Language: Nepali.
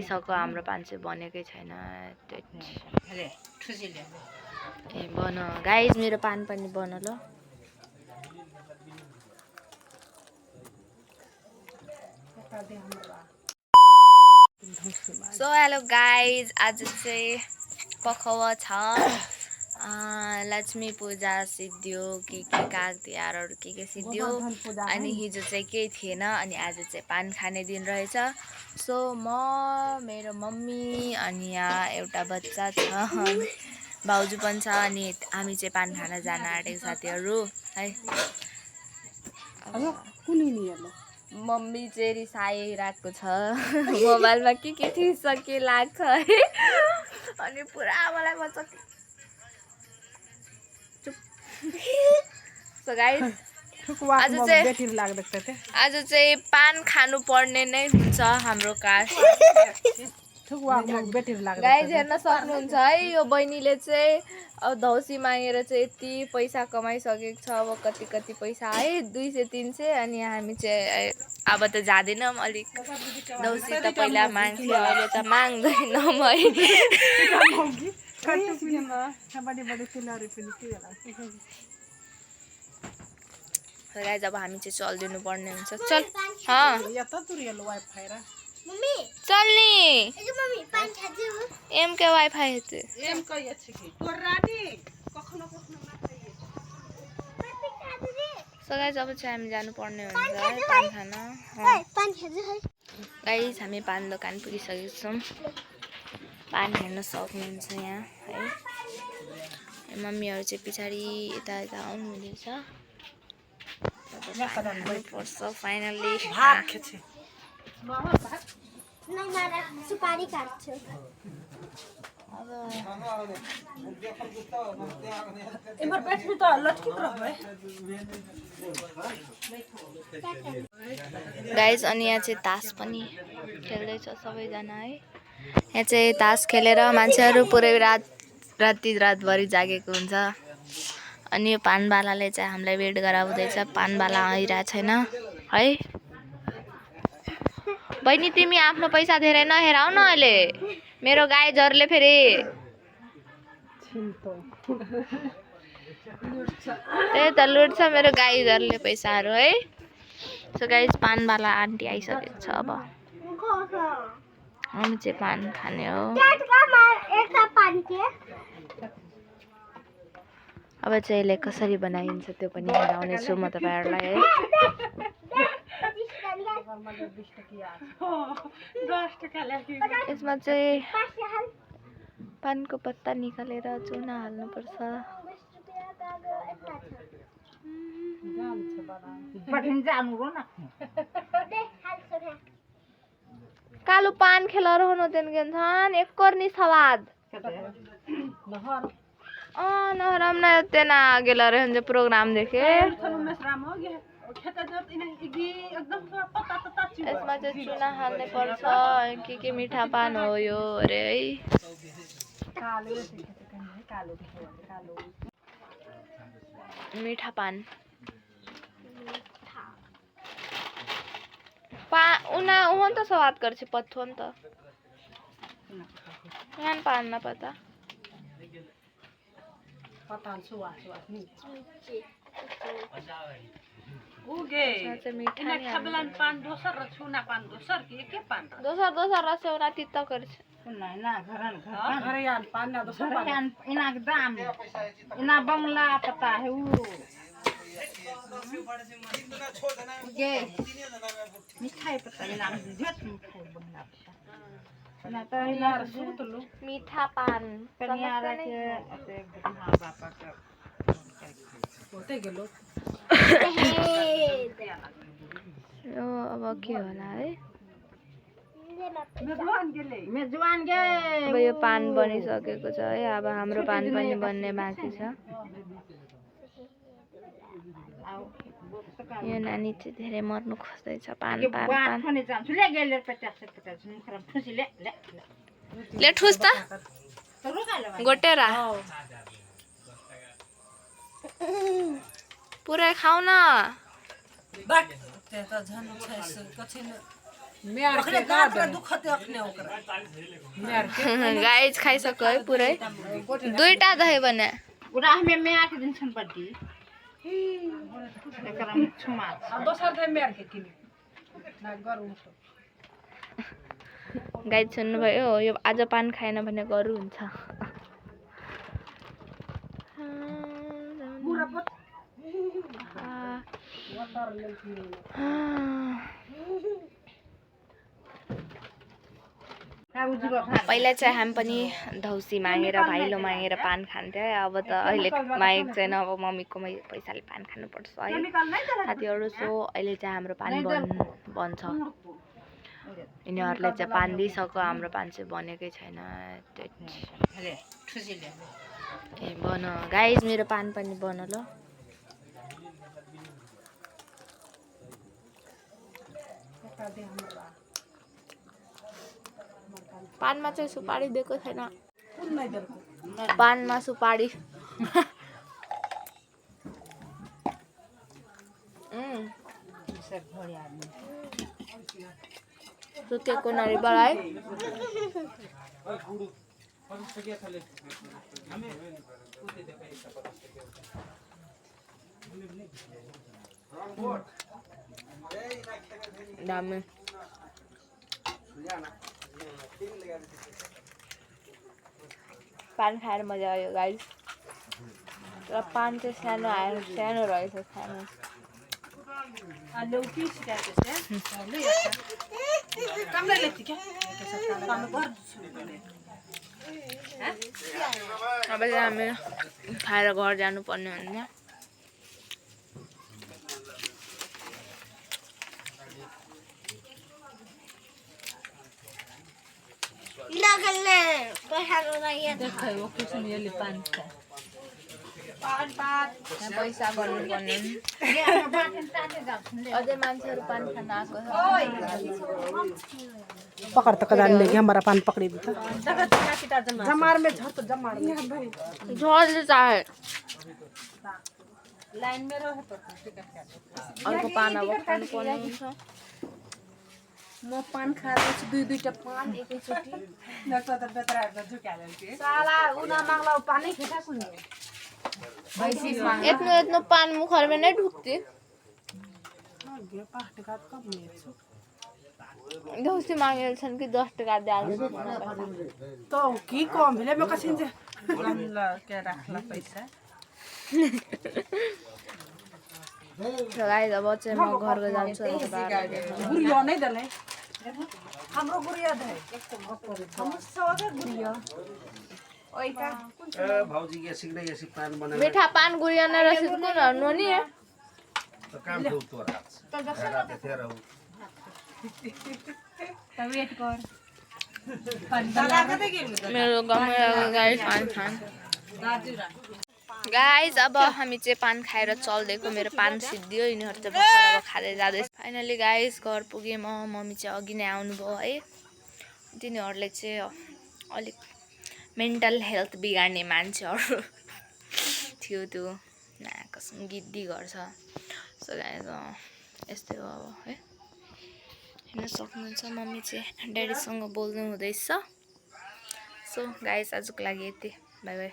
सको हाम्रो पान चाहिँ बनेकै छैन। ए बन गाइस मेरो पान पनि बन ल। सो हेलो गाइज आज चाहिँ पखवा छ लक्ष्मी पूजा सिद्धियो के काग तिहारहरू के सिद्धियो अनि हिजो चाहिँ केही थिएन अनि आज चाहिँ पान खाने दिन रहेछ। सो म मेरो मम्मी अनि यहाँ एउटा बच्चा छ भाउजू पनि छ अनि हामी चाहिँ पान खान जान आँटेको साथीहरू है। मम्मी चाहिँ रिसाइरहेको छ मोबाइलमा के थिच्छ के लाग्छ है अनि पुरा मलाई भन्छ सो गाइस आज चाहिँ पान खानु पर्ने नै हुन्छ हाम्रो कास्ट। गाइस हेर्न सक्नुहुन्छ है यो बहिनीले चाहिँ अब दौसी मागेर चाहिँ यति पैसा कमाइसकेको छ। अब कति पैसा है 200-300 अनि हामी चाहिँ अब त जाँदैनौँ अलिक दौसी त पहिला माग्थ्यो अहिले त माग्दैनौँ है। गाइस अब हामी चाहिँ चल्दिनु पर्ने हुन्छ। चल चल नि एम के वाइफाई है सो गाइस अब चाहिँ हामी जानु पर्ने हुन्छ है पान खान। गाइस हामी पान दोकान पुगिसकेको छौँ। पान हेर्न सक्नुहुन्छ यहाँ है। मम्मीहरू चाहिँ पछाडि यता आउनु हुँदैछ। फाइनली सुपारी काट्छु गाइस अनि यहाँ चाहिँ तास पनि खेल्दैछ सबैजना है। यहाँ चाहिँ तास खेलेर मान्छेहरू पुरै रातभरि जागेको हुन्छ। अनि यो पानबालाले चाहिँ हामीलाई वेट गराउँदैछ। पानबाला आइरहेको छैन है। बहिनी तिमी आफ्नो पैसा धेरै नहेराउ न अहिले मेरो गाईजहरूले फेरि त्यही त लुट्छ मेरो गाईजहरूले पैसाहरू है। सो गाइस पानबाला आन्टी आइसकेको छ। अब हामी चाहिँ पान खाने हो। अब चाहिँ यसले कसरी बनाइन्छ त्यो पनि हेराउने छु म तपाईहरुलाई है। यसमा चाहिँ पानको पत्ता निकालेर चुना हाल्नुपर्छ। कालो पान खेला रहनो तेन गेन एक करनी सवाद नहरम ना तेना गेला रहन जे प्रोग्राम देखे। यसमा चाहिँ चुना हाल्ने पर्छ के मिठा पान हो यो अरे है। मीठा पान उना उहन तो स्वाद करछे पत्थोन तो यहाँ पान ना पता दोसर रसे उना तित्ता करछे इना बंगला पता है वो मिठाई पता मीठा पान अब के होला है। अब यो पान बनिसकेको छ है। अब हाम्रो पान पनि बन्ने बाँकी छ। यो नानी चाहिँ धेरै मर्नु खोज्दैछ पान पान पान ले ठुस त गोटेरा पुरै खाऊ न गाइज खाइसक्यो है पुरै 2टा दही बने उड़ा हमें मैं आके दिन छन पड्डी एकरा मुछु माछ गाइज सुन्नुभयो यो आज पान खाएन भने गरु हुन्छ पहिला चाहिँ हामी पनि धौसी मागेर भाइलो मागेर पान खान्थ्यो अब त अहिले मागेको छैन अब मम्मीकोमै पैसाले पान खानुपर्छ है साथीहरू सो अहिले चाहिँ हाम्रो पान बन्छ यिनीहरूले चाहिँ पान दिइसक्यो हाम्रो पान चाहिँ बनेकै छैन ए बन गाइज मेरो पान पनि बन ल पानमा चाहिँ सुपारी दिएको छैन पानमा सुपारी सुकेको नरिवल है दामी पान खाएर मजा आयो गाइस तर पान चाहिँ सानो आयो सानो रहेछ सानो अब चाहिँ हामी खाएर घर जानुपर्ने हुन्छ पैसा गर्नुपर्ने अझै मान्छेहरू पान खान आएको पकड़ तक जाने लगे हमारा पान पकड़ी भी था जमार में झट जमार में झोल चाहे लाइन में रहो तो अर्को पान अब खानु पर्ने हुन्छ म पान खाएर दुईटा पान एकैचोटि साला उना माग्ला पानी खेटा कुनी यत्नो पान मुखरमा नै ढुक्थे दौसी मागेर छन् कि 10 टका दिहाल्छ त की कम भेले म कसिन जे ल के राख्ला पैसा गाइस अब चाहिँ म घरको जान्छु गुरिया नै दले हाम्रो गुरिया दे हाम्रो सवाका गुरिया ओइ का भाउजी के सिक्दै यसि पान बनाएर मीठा पान गुरिया नै रसिद कुन नोनी है त काम ठोक तोरा त राते फेर आउ त वेट कर मेरो गाउँमा गाइस पान खान गाइस अब हामी चाहिँ पान खाएर चल्दैको मेरो पान सिद्धियो यिनीहरू चाहिँ भर्खर अब खाँदै जाँदैछ फाइनली गाइस घर पुगेँ म मम्मी चाहिँ अघि नै आउनुभयो है तिनीहरूले चाहिँ अलिक मेन्टल हेल्थ बिगार्ने मान्छेहरू थियो त्यो कसम गिद्दी गर्छ सो गाइस यस्तै हो अब है हेर्न सक्नुहुन्छ मम्मी चाहिँ ड्याडीसँग बोल्नु हुँदैछ सो गाइस आजको लागि यति बाई बाई